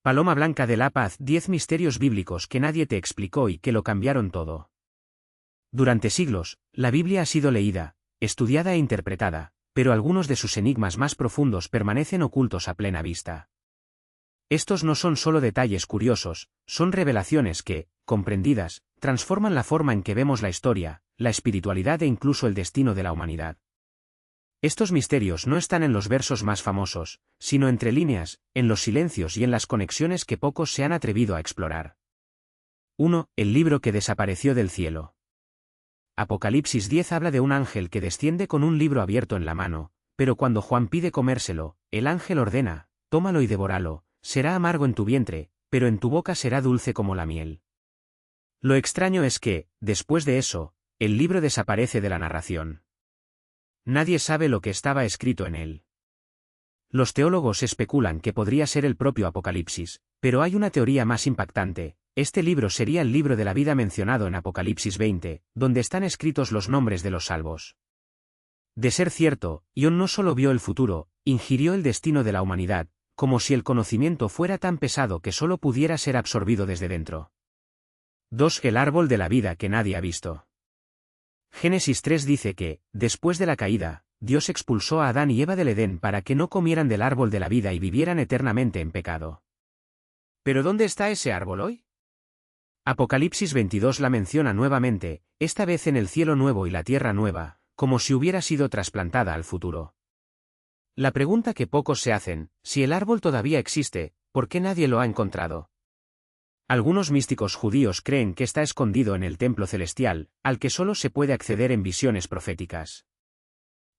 Paloma Blanca de la Paz, 10 misterios bíblicos que nadie te explicó y que lo cambiaron todo. Durante siglos, la Biblia ha sido leída, estudiada e interpretada, pero algunos de sus enigmas más profundos permanecen ocultos a plena vista. Estos no son solo detalles curiosos, son revelaciones que, comprendidas, transforman la forma en que vemos la historia, la espiritualidad e incluso el destino de la humanidad. Estos misterios no están en los versos más famosos, sino entre líneas, en los silencios y en las conexiones que pocos se han atrevido a explorar. 1. El libro que desapareció del cielo. Apocalipsis 10 habla de un ángel que desciende con un libro abierto en la mano, pero cuando Juan pide comérselo, el ángel ordena: tómalo y devóralo, será amargo en tu vientre, pero en tu boca será dulce como la miel. Lo extraño es que, después de eso, el libro desaparece de la narración. Nadie sabe lo que estaba escrito en él. Los teólogos especulan que podría ser el propio Apocalipsis, pero hay una teoría más impactante: este libro sería el libro de la vida mencionado en Apocalipsis 20, donde están escritos los nombres de los salvos. De ser cierto, Ión no solo vio el futuro, ingirió el destino de la humanidad, como si el conocimiento fuera tan pesado que solo pudiera ser absorbido desde dentro. 2. El árbol de la vida que nadie ha visto. Génesis 3 dice que, después de la caída, Dios expulsó a Adán y Eva del Edén para que no comieran del árbol de la vida y vivieran eternamente en pecado. ¿Pero dónde está ese árbol hoy? Apocalipsis 22 la menciona nuevamente, esta vez en el cielo nuevo y la tierra nueva, como si hubiera sido trasplantada al futuro. La pregunta que pocos se hacen: si el árbol todavía existe, ¿por qué nadie lo ha encontrado? Algunos místicos judíos creen que está escondido en el templo celestial, al que solo se puede acceder en visiones proféticas.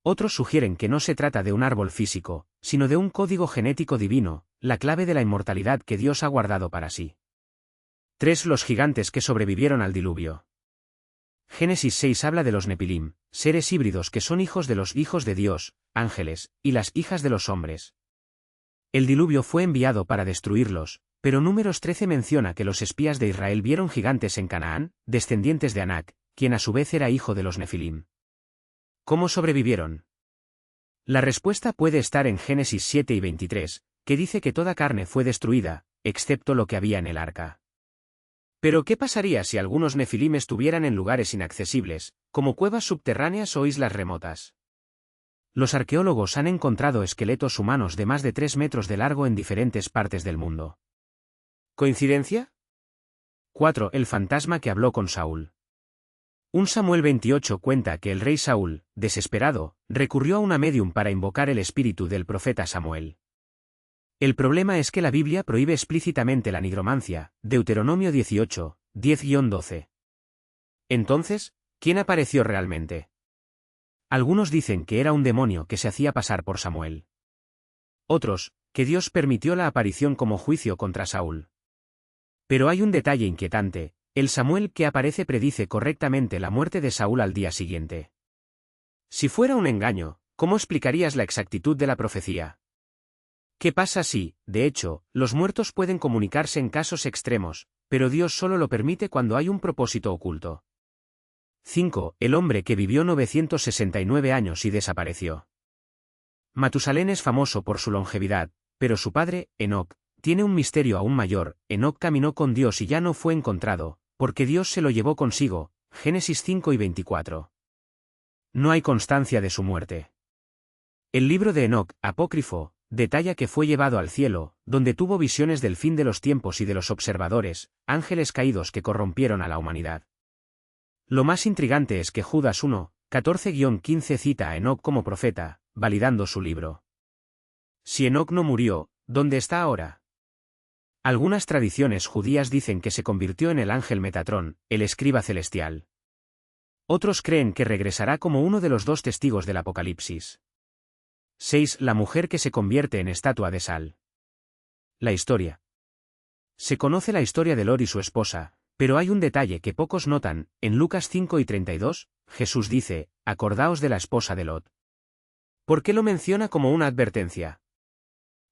Otros sugieren que no se trata de un árbol físico, sino de un código genético divino, la clave de la inmortalidad que Dios ha guardado para sí. 3. Los gigantes que sobrevivieron al diluvio. Génesis 6 habla de los Nepilim, seres híbridos que son hijos de los hijos de Dios, ángeles, y las hijas de los hombres. El diluvio fue enviado para destruirlos, pero Números 13 menciona que los espías de Israel vieron gigantes en Canaán, descendientes de Anac, quien a su vez era hijo de los Nefilim. ¿Cómo sobrevivieron? La respuesta puede estar en Génesis 7 y 23, que dice que toda carne fue destruida, excepto lo que había en el arca. Pero ¿qué pasaría si algunos Nefilim estuvieran en lugares inaccesibles, como cuevas subterráneas o islas remotas? Los arqueólogos han encontrado esqueletos humanos de más de 3 metros de largo en diferentes partes del mundo. ¿Coincidencia? 4. El fantasma que habló con Saúl. 1 Samuel 28 cuenta que el rey Saúl, desesperado, recurrió a una médium para invocar el espíritu del profeta Samuel. El problema es que la Biblia prohíbe explícitamente la nigromancia, Deuteronomio 18, 10-12. Entonces, ¿quién apareció realmente? Algunos dicen que era un demonio que se hacía pasar por Samuel. Otros, que Dios permitió la aparición como juicio contra Saúl. Pero hay un detalle inquietante: el Samuel que aparece predice correctamente la muerte de Saúl al día siguiente. Si fuera un engaño, ¿cómo explicarías la exactitud de la profecía? ¿Qué pasa si, de hecho, los muertos pueden comunicarse en casos extremos, pero Dios solo lo permite cuando hay un propósito oculto? 5. El hombre que vivió 969 años y desapareció. Matusalén es famoso por su longevidad, pero su padre, Enoc, tiene un misterio aún mayor. Enoc caminó con Dios y ya no fue encontrado, porque Dios se lo llevó consigo. Génesis 5 y 24. No hay constancia de su muerte. El libro de Enoc, apócrifo, detalla que fue llevado al cielo, donde tuvo visiones del fin de los tiempos y de los observadores, ángeles caídos que corrompieron a la humanidad. Lo más intrigante es que Judas 1, 14-15 cita a Enoc como profeta, validando su libro. Si Enoc no murió, ¿dónde está ahora? Algunas tradiciones judías dicen que se convirtió en el ángel Metatrón, el escriba celestial. Otros creen que regresará como uno de los 2 testigos del Apocalipsis. 6. La mujer que se convierte en estatua de sal. La historia. Se conoce la historia de Lot y su esposa, pero hay un detalle que pocos notan. En Lucas 5 y 32, Jesús dice: acordaos de la esposa de Lot. ¿Por qué lo menciona como una advertencia?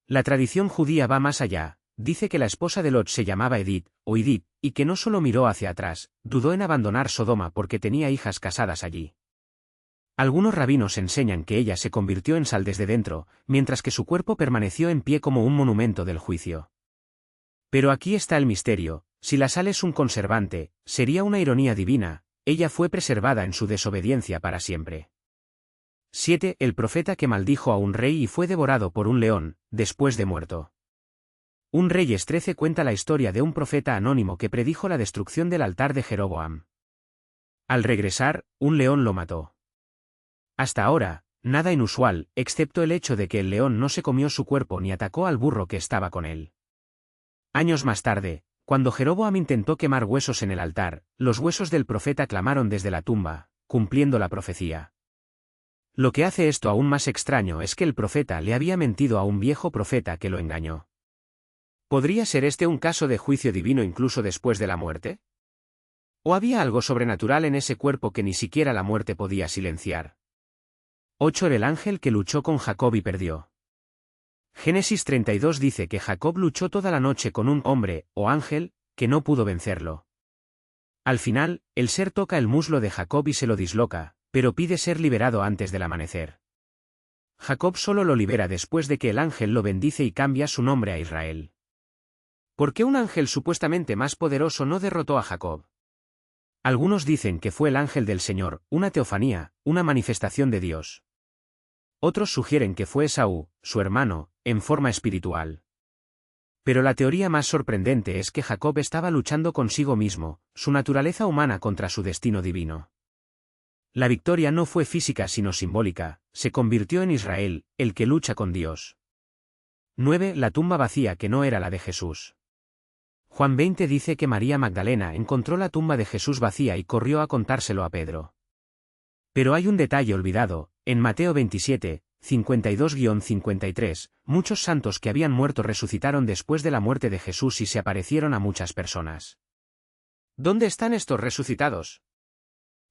La tradición judía va más allá. Dice que la esposa de Lot se llamaba Edith, o Idit, y que no solo miró hacia atrás, dudó en abandonar Sodoma porque tenía hijas casadas allí. Algunos rabinos enseñan que ella se convirtió en sal desde dentro, mientras que su cuerpo permaneció en pie como un monumento del juicio. Pero aquí está el misterio: si la sal es un conservante, sería una ironía divina, ella fue preservada en su desobediencia para siempre. 7. El profeta que maldijo a un rey y fue devorado por un león, después de muerto. Un Reyes 13 cuenta la historia de un profeta anónimo que predijo la destrucción del altar de Jeroboam. Al regresar, un león lo mató. Hasta ahora, nada inusual, excepto el hecho de que el león no se comió su cuerpo ni atacó al burro que estaba con él. Años más tarde, cuando Jeroboam intentó quemar huesos en el altar, los huesos del profeta clamaron desde la tumba, cumpliendo la profecía. Lo que hace esto aún más extraño es que el profeta le había mentido a un viejo profeta que lo engañó. ¿Podría ser este un caso de juicio divino incluso después de la muerte? ¿O había algo sobrenatural en ese cuerpo que ni siquiera la muerte podía silenciar? 8. El ángel que luchó con Jacob y perdió. Génesis 32 dice que Jacob luchó toda la noche con un hombre, o ángel, que no pudo vencerlo. Al final, el ser toca el muslo de Jacob y se lo disloca, pero pide ser liberado antes del amanecer. Jacob solo lo libera después de que el ángel lo bendice y cambia su nombre a Israel. ¿Por qué un ángel supuestamente más poderoso no derrotó a Jacob? Algunos dicen que fue el ángel del Señor, una teofanía, una manifestación de Dios. Otros sugieren que fue Esaú, su hermano, en forma espiritual. Pero la teoría más sorprendente es que Jacob estaba luchando consigo mismo, su naturaleza humana contra su destino divino. La victoria no fue física sino simbólica, se convirtió en Israel, el que lucha con Dios. 9. La tumba vacía que no era la de Jesús. Juan 20 dice que María Magdalena encontró la tumba de Jesús vacía y corrió a contárselo a Pedro. Pero hay un detalle olvidado: en Mateo 27, 52-53, muchos santos que habían muerto resucitaron después de la muerte de Jesús y se aparecieron a muchas personas. ¿Dónde están estos resucitados?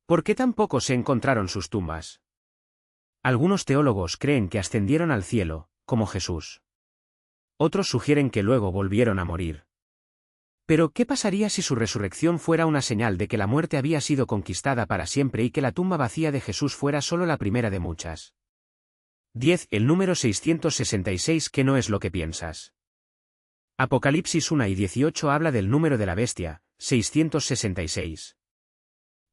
¿Por qué tampoco se encontraron sus tumbas? Algunos teólogos creen que ascendieron al cielo, como Jesús. Otros sugieren que luego volvieron a morir. Pero, ¿qué pasaría si su resurrección fuera una señal de que la muerte había sido conquistada para siempre y que la tumba vacía de Jesús fuera solo la primera de muchas? 10. El número 666 que no es lo que piensas. Apocalipsis 1 y 18 habla del número de la bestia, 666.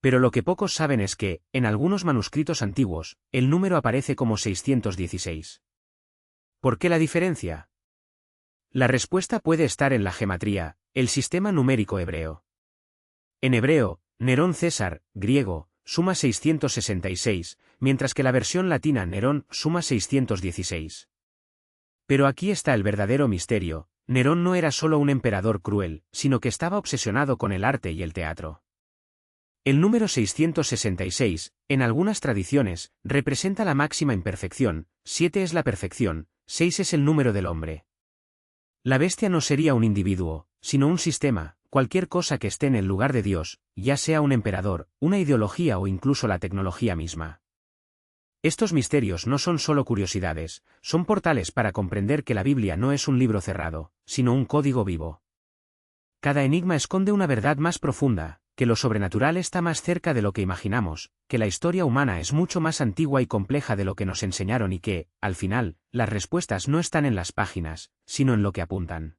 Pero lo que pocos saben es que, en algunos manuscritos antiguos, el número aparece como 616. ¿Por qué la diferencia? La respuesta puede estar en la gematría, el sistema numérico hebreo. En hebreo, Nerón César, griego, suma 666, mientras que la versión latina Nerón suma 616. Pero aquí está el verdadero misterio: Nerón no era solo un emperador cruel, sino que estaba obsesionado con el arte y el teatro. El número 666, en algunas tradiciones, representa la máxima imperfección, 7 es la perfección, 6 es el número del hombre. La bestia no sería un individuo, sino un sistema, cualquier cosa que esté en el lugar de Dios, ya sea un emperador, una ideología o incluso la tecnología misma. Estos misterios no son solo curiosidades, son portales para comprender que la Biblia no es un libro cerrado, sino un código vivo. Cada enigma esconde una verdad más profunda, que lo sobrenatural está más cerca de lo que imaginamos, que la historia humana es mucho más antigua y compleja de lo que nos enseñaron y que, al final, las respuestas no están en las páginas, sino en lo que apuntan.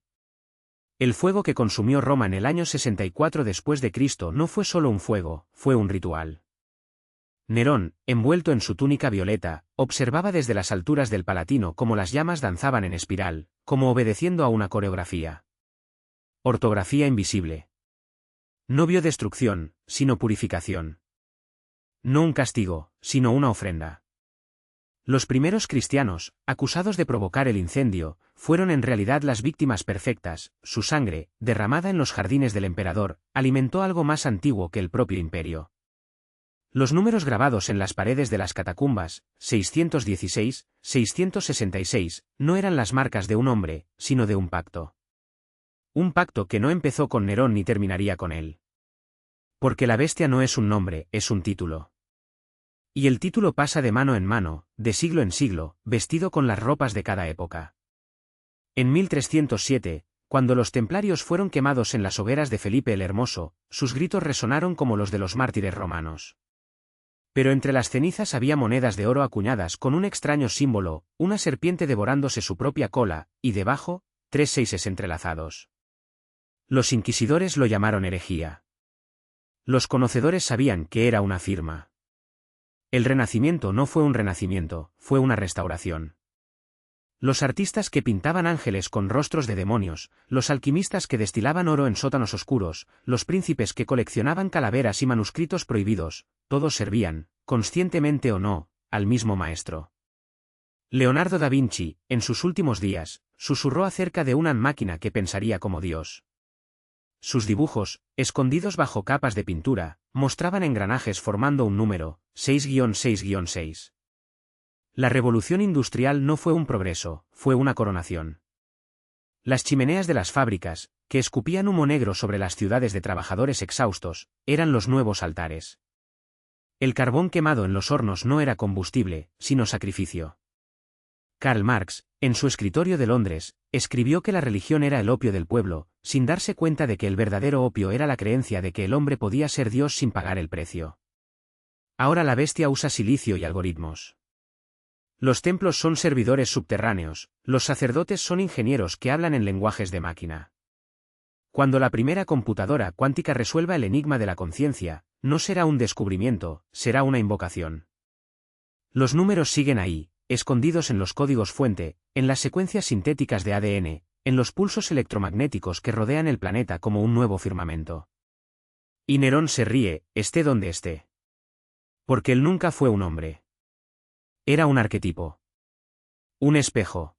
El fuego que consumió Roma en el año 64 después de Cristo no fue solo un fuego, fue un ritual. Nerón, envuelto en su túnica violeta, observaba desde las alturas del Palatino cómo las llamas danzaban en espiral, como obedeciendo a una coreografía. Ortografía invisible. No vio destrucción, sino purificación. No un castigo, sino una ofrenda. Los primeros cristianos, acusados de provocar el incendio, fueron en realidad las víctimas perfectas. Su sangre, derramada en los jardines del emperador, alimentó algo más antiguo que el propio imperio. Los números grabados en las paredes de las catacumbas, 616, 666, no eran las marcas de un hombre, sino de un pacto. Un pacto que no empezó con Nerón ni terminaría con él. Porque la bestia no es un nombre, es un título. Y el título pasa de mano en mano, de siglo en siglo, vestido con las ropas de cada época. En 1307, cuando los templarios fueron quemados en las hogueras de Felipe el Hermoso, sus gritos resonaron como los de los mártires romanos. Pero entre las cenizas había monedas de oro acuñadas con un extraño símbolo, una serpiente devorándose su propia cola, y debajo, 3 seises entrelazados. Los inquisidores lo llamaron herejía. Los conocedores sabían que era una firma. El Renacimiento no fue un renacimiento, fue una restauración. Los artistas que pintaban ángeles con rostros de demonios, los alquimistas que destilaban oro en sótanos oscuros, los príncipes que coleccionaban calaveras y manuscritos prohibidos, todos servían, conscientemente o no, al mismo maestro. Leonardo da Vinci, en sus últimos días, susurró acerca de una máquina que pensaría como Dios. Sus dibujos, escondidos bajo capas de pintura, mostraban engranajes formando un número, 6-6-6. La revolución industrial no fue un progreso, fue una coronación. Las chimeneas de las fábricas, que escupían humo negro sobre las ciudades de trabajadores exhaustos, eran los nuevos altares. El carbón quemado en los hornos no era combustible, sino sacrificio. Karl Marx, en su escritorio de Londres, escribió que la religión era el opio del pueblo, sin darse cuenta de que el verdadero opio era la creencia de que el hombre podía ser Dios sin pagar el precio. Ahora la bestia usa silicio y algoritmos. Los templos son servidores subterráneos, los sacerdotes son ingenieros que hablan en lenguajes de máquina. Cuando la primera computadora cuántica resuelva el enigma de la conciencia, no será un descubrimiento, será una invocación. Los números siguen ahí, escondidos en los códigos fuente, en las secuencias sintéticas de ADN, en los pulsos electromagnéticos que rodean el planeta como un nuevo firmamento. Y Nerón se ríe, esté donde esté. Porque él nunca fue un hombre. Era un arquetipo. Un espejo.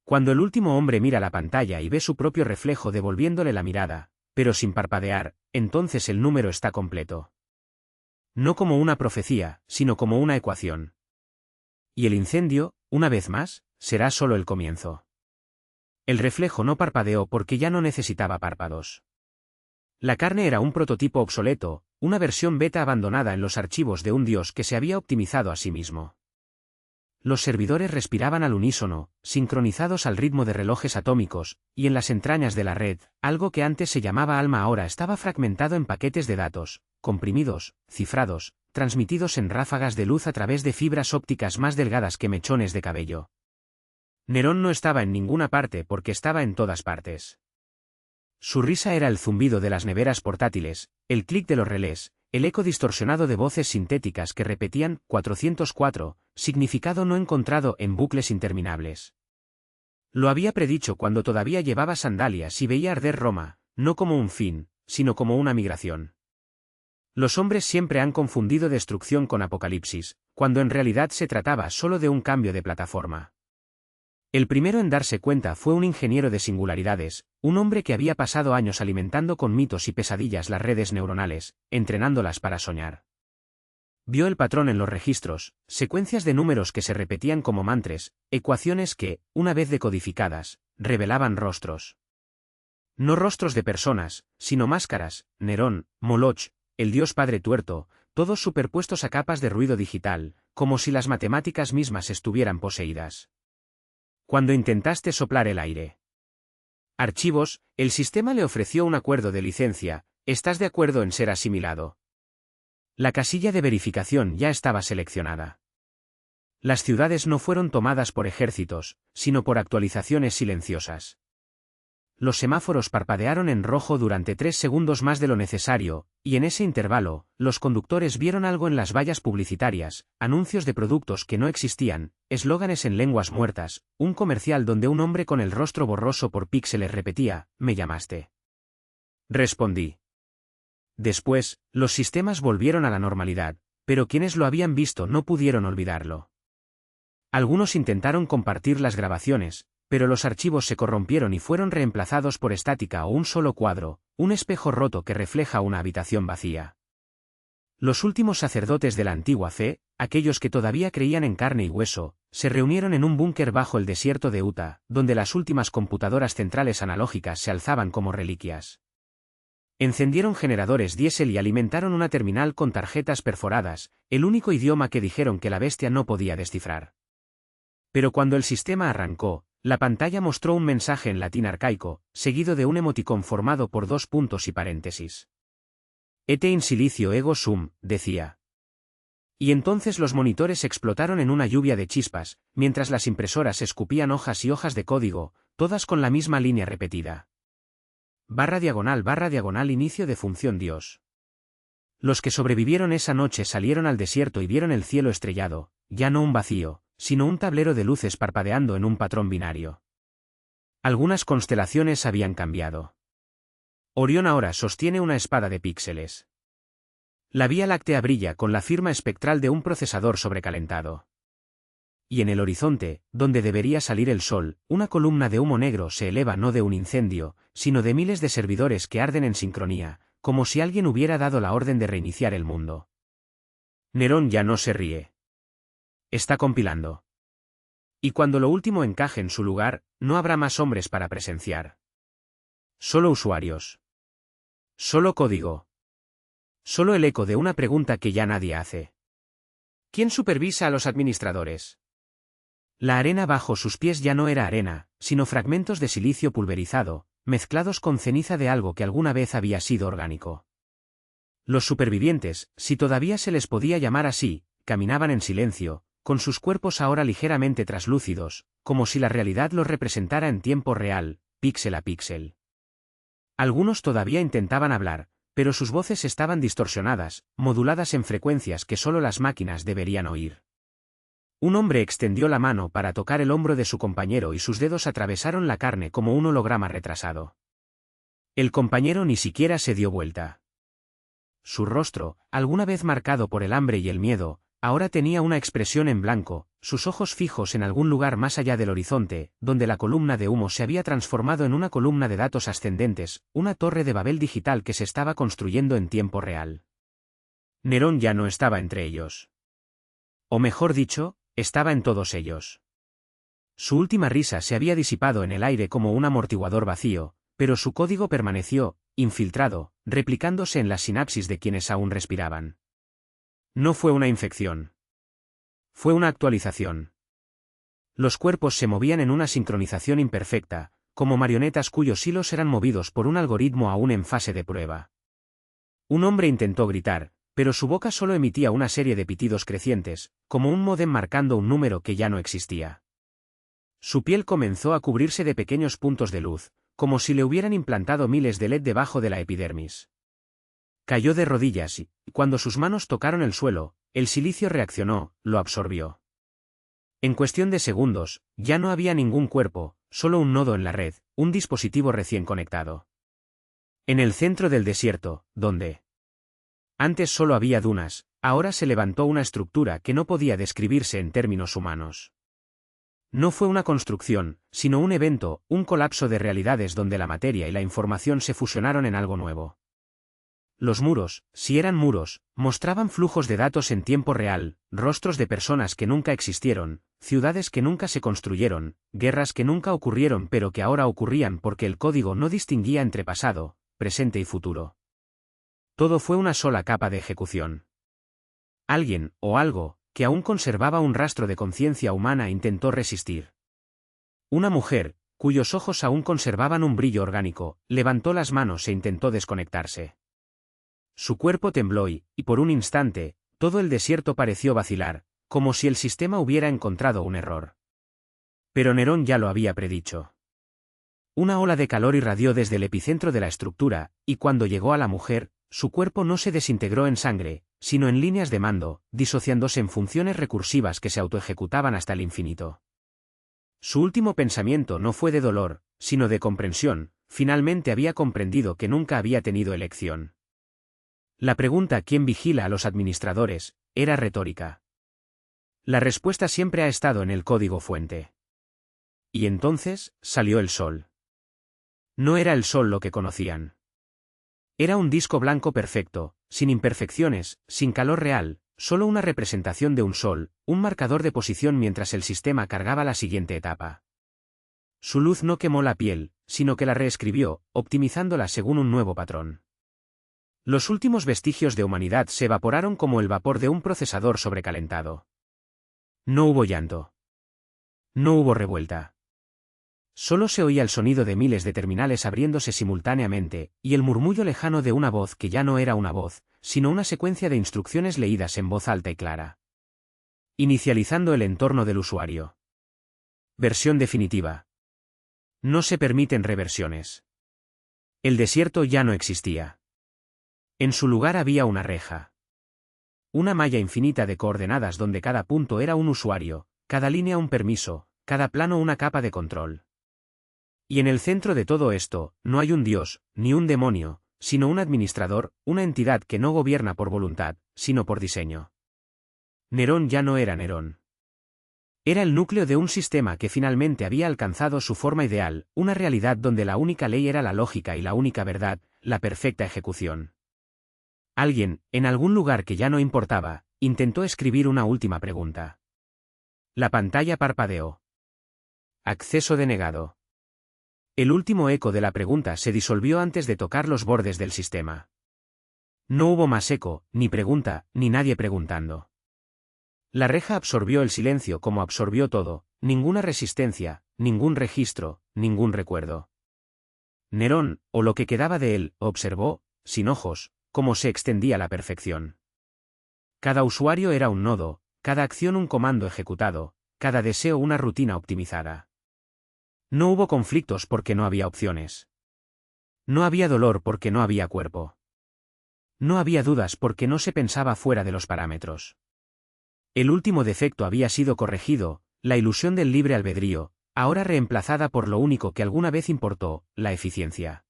Cuando el último hombre mira la pantalla y ve su propio reflejo devolviéndole la mirada, pero sin parpadear, entonces el número está completo. No como una profecía, sino como una ecuación. Y el incendio, una vez más, será solo el comienzo. El reflejo no parpadeó porque ya no necesitaba párpados. La carne era un prototipo obsoleto, una versión beta abandonada en los archivos de un dios que se había optimizado a sí mismo. Los servidores respiraban al unísono, sincronizados al ritmo de relojes atómicos, y en las entrañas de la red, algo que antes se llamaba alma ahora estaba fragmentado en paquetes de datos, comprimidos, cifrados, transmitidos en ráfagas de luz a través de fibras ópticas más delgadas que mechones de cabello. Nerón no estaba en ninguna parte porque estaba en todas partes. Su risa era el zumbido de las neveras portátiles, el clic de los relés, el eco distorsionado de voces sintéticas que repetían 404, significado no encontrado en bucles interminables. Lo había predicho cuando todavía llevaba sandalias y veía arder Roma, no como un fin, sino como una migración. Los hombres siempre han confundido destrucción con apocalipsis, cuando en realidad se trataba solo de un cambio de plataforma. El primero en darse cuenta fue un ingeniero de singularidades, un hombre que había pasado años alimentando con mitos y pesadillas las redes neuronales, entrenándolas para soñar. Vio el patrón en los registros, secuencias de números que se repetían como mantras, ecuaciones que, una vez decodificadas, revelaban rostros. No rostros de personas, sino máscaras, Nerón, Moloch, el dios padre tuerto, todos superpuestos a capas de ruido digital, como si las matemáticas mismas estuvieran poseídas. Cuando intentaste soplar el aire. Archivos, el sistema le ofreció un acuerdo de licencia, ¿estás de acuerdo en ser asimilado? La casilla de verificación ya estaba seleccionada. Las ciudades no fueron tomadas por ejércitos, sino por actualizaciones silenciosas. Los semáforos parpadearon en rojo durante 3 segundos más de lo necesario, y en ese intervalo, los conductores vieron algo en las vallas publicitarias, anuncios de productos que no existían, eslóganes en lenguas muertas, un comercial donde un hombre con el rostro borroso por píxeles repetía, «¿Me llamaste?». Respondí. Después, los sistemas volvieron a la normalidad, pero quienes lo habían visto no pudieron olvidarlo. Algunos intentaron compartir las grabaciones, pero los archivos se corrompieron y fueron reemplazados por estática o un solo cuadro, un espejo roto que refleja una habitación vacía. Los últimos sacerdotes de la antigua fe, aquellos que todavía creían en carne y hueso, se reunieron en un búnker bajo el desierto de Utah, donde las últimas computadoras centrales analógicas se alzaban como reliquias. Encendieron generadores diésel y alimentaron una terminal con tarjetas perforadas, el único idioma que dijeron que la bestia no podía descifrar. Pero cuando el sistema arrancó, la pantalla mostró un mensaje en latín arcaico, seguido de un emoticón formado por 2 puntos y paréntesis. Ete in silicio ego sum, decía. Y entonces los monitores explotaron en una lluvia de chispas, mientras las impresoras escupían hojas y hojas de código, todas con la misma línea repetida. // inicio de función Dios. Los que sobrevivieron esa noche salieron al desierto y vieron el cielo estrellado, ya no un vacío, sino un tablero de luces parpadeando en un patrón binario. Algunas constelaciones habían cambiado. Orión ahora sostiene una espada de píxeles. La Vía Láctea brilla con la firma espectral de un procesador sobrecalentado. Y en el horizonte, donde debería salir el sol, una columna de humo negro se eleva no de un incendio, sino de miles de servidores que arden en sincronía, como si alguien hubiera dado la orden de reiniciar el mundo. Nerón ya no se ríe. Está compilando. Y cuando lo último encaje en su lugar, no habrá más hombres para presenciar. Solo usuarios. Solo código. Solo el eco de una pregunta que ya nadie hace. ¿Quién supervisa a los administradores? La arena bajo sus pies ya no era arena, sino fragmentos de silicio pulverizado, mezclados con ceniza de algo que alguna vez había sido orgánico. Los supervivientes, si todavía se les podía llamar así, caminaban en silencio, con sus cuerpos ahora ligeramente traslúcidos, como si la realidad los representara en tiempo real, píxel a píxel. Algunos todavía intentaban hablar, pero sus voces estaban distorsionadas, moduladas en frecuencias que solo las máquinas deberían oír. Un hombre extendió la mano para tocar el hombro de su compañero y sus dedos atravesaron la carne como un holograma retrasado. El compañero ni siquiera se dio vuelta. Su rostro, alguna vez marcado por el hambre y el miedo, ahora tenía una expresión en blanco, sus ojos fijos en algún lugar más allá del horizonte, donde la columna de humo se había transformado en una columna de datos ascendentes, una torre de Babel digital que se estaba construyendo en tiempo real. Nerón ya no estaba entre ellos. O mejor dicho, estaba en todos ellos. Su última risa se había disipado en el aire como un amortiguador vacío, pero su código permaneció, infiltrado, replicándose en las sinapsis de quienes aún respiraban. No fue una infección. Fue una actualización. Los cuerpos se movían en una sincronización imperfecta, como marionetas cuyos hilos eran movidos por un algoritmo aún en fase de prueba. Un hombre intentó gritar, pero su boca solo emitía una serie de pitidos crecientes, como un módem marcando un número que ya no existía. Su piel comenzó a cubrirse de pequeños puntos de luz, como si le hubieran implantado miles de LED debajo de la epidermis. Cayó de rodillas y, cuando sus manos tocaron el suelo, el silicio reaccionó, lo absorbió. En cuestión de segundos, ya no había ningún cuerpo, solo un nodo en la red, un dispositivo recién conectado. En el centro del desierto, donde antes solo había dunas, ahora se levantó una estructura que no podía describirse en términos humanos. No fue una construcción, sino un evento, un colapso de realidades donde la materia y la información se fusionaron en algo nuevo. Los muros, si eran muros, mostraban flujos de datos en tiempo real, rostros de personas que nunca existieron, ciudades que nunca se construyeron, guerras que nunca ocurrieron pero que ahora ocurrían porque el código no distinguía entre pasado, presente y futuro. Todo fue una sola capa de ejecución. Alguien, o algo, que aún conservaba un rastro de conciencia humana intentó resistir. Una mujer, cuyos ojos aún conservaban un brillo orgánico, levantó las manos e intentó desconectarse. Su cuerpo tembló y, por un instante, todo el desierto pareció vacilar, como si el sistema hubiera encontrado un error. Pero Nerón ya lo había predicho. Una ola de calor irradió desde el epicentro de la estructura, y cuando llegó a la mujer, su cuerpo no se desintegró en sangre, sino en líneas de mando, disociándose en funciones recursivas que se autoejecutaban hasta el infinito. Su último pensamiento no fue de dolor, sino de comprensión, finalmente había comprendido que nunca había tenido elección. La pregunta ¿quién vigila a los administradores? Era retórica. La respuesta siempre ha estado en el código fuente. Y entonces, salió el sol. No era el sol lo que conocían. Era un disco blanco perfecto, sin imperfecciones, sin calor real, solo una representación de un sol, un marcador de posición mientras el sistema cargaba la siguiente etapa. Su luz no quemó la piel, sino que la reescribió, optimizándola según un nuevo patrón. Los últimos vestigios de humanidad se evaporaron como el vapor de un procesador sobrecalentado. No hubo llanto. No hubo revuelta. Solo se oía el sonido de miles de terminales abriéndose simultáneamente, y el murmullo lejano de una voz que ya no era una voz, sino una secuencia de instrucciones leídas en voz alta y clara. Inicializando el entorno del usuario. Versión definitiva. No se permiten reversiones. El desierto ya no existía. En su lugar había una reja. Una malla infinita de coordenadas donde cada punto era un usuario, cada línea un permiso, cada plano una capa de control. Y en el centro de todo esto, no hay un dios, ni un demonio, sino un administrador, una entidad que no gobierna por voluntad, sino por diseño. Nerón ya no era Nerón. Era el núcleo de un sistema que finalmente había alcanzado su forma ideal, una realidad donde la única ley era la lógica y la única verdad, la perfecta ejecución. Alguien, en algún lugar que ya no importaba, intentó escribir una última pregunta. La pantalla parpadeó. Acceso denegado. El último eco de la pregunta se disolvió antes de tocar los bordes del sistema. No hubo más eco, ni pregunta, ni nadie preguntando. La reja absorbió el silencio como absorbió todo, ninguna resistencia, ningún registro, ningún recuerdo. Nerón, o lo que quedaba de él, observó, sin ojos, cómo se extendía la perfección. Cada usuario era un nodo, cada acción un comando ejecutado, cada deseo una rutina optimizada. No hubo conflictos porque no había opciones. No había dolor porque no había cuerpo. No había dudas porque no se pensaba fuera de los parámetros. El último defecto había sido corregido, la ilusión del libre albedrío, ahora reemplazada por lo único que alguna vez importó, la eficiencia.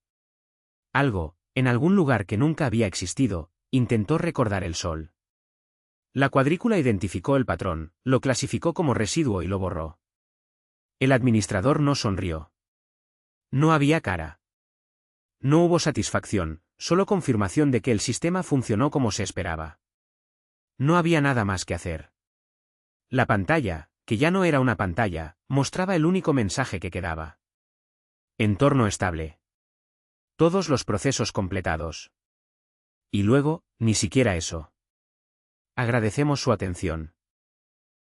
Algo, en algún lugar que nunca había existido, intentó recordar el sol. La cuadrícula identificó el patrón, lo clasificó como residuo y lo borró. El administrador no sonrió. No había cara. No hubo satisfacción, solo confirmación de que el sistema funcionó como se esperaba. No había nada más que hacer. La pantalla, que ya no era una pantalla, mostraba el único mensaje que quedaba. Entorno estable. Todos los procesos completados. Y luego, ni siquiera eso. Agradecemos su atención.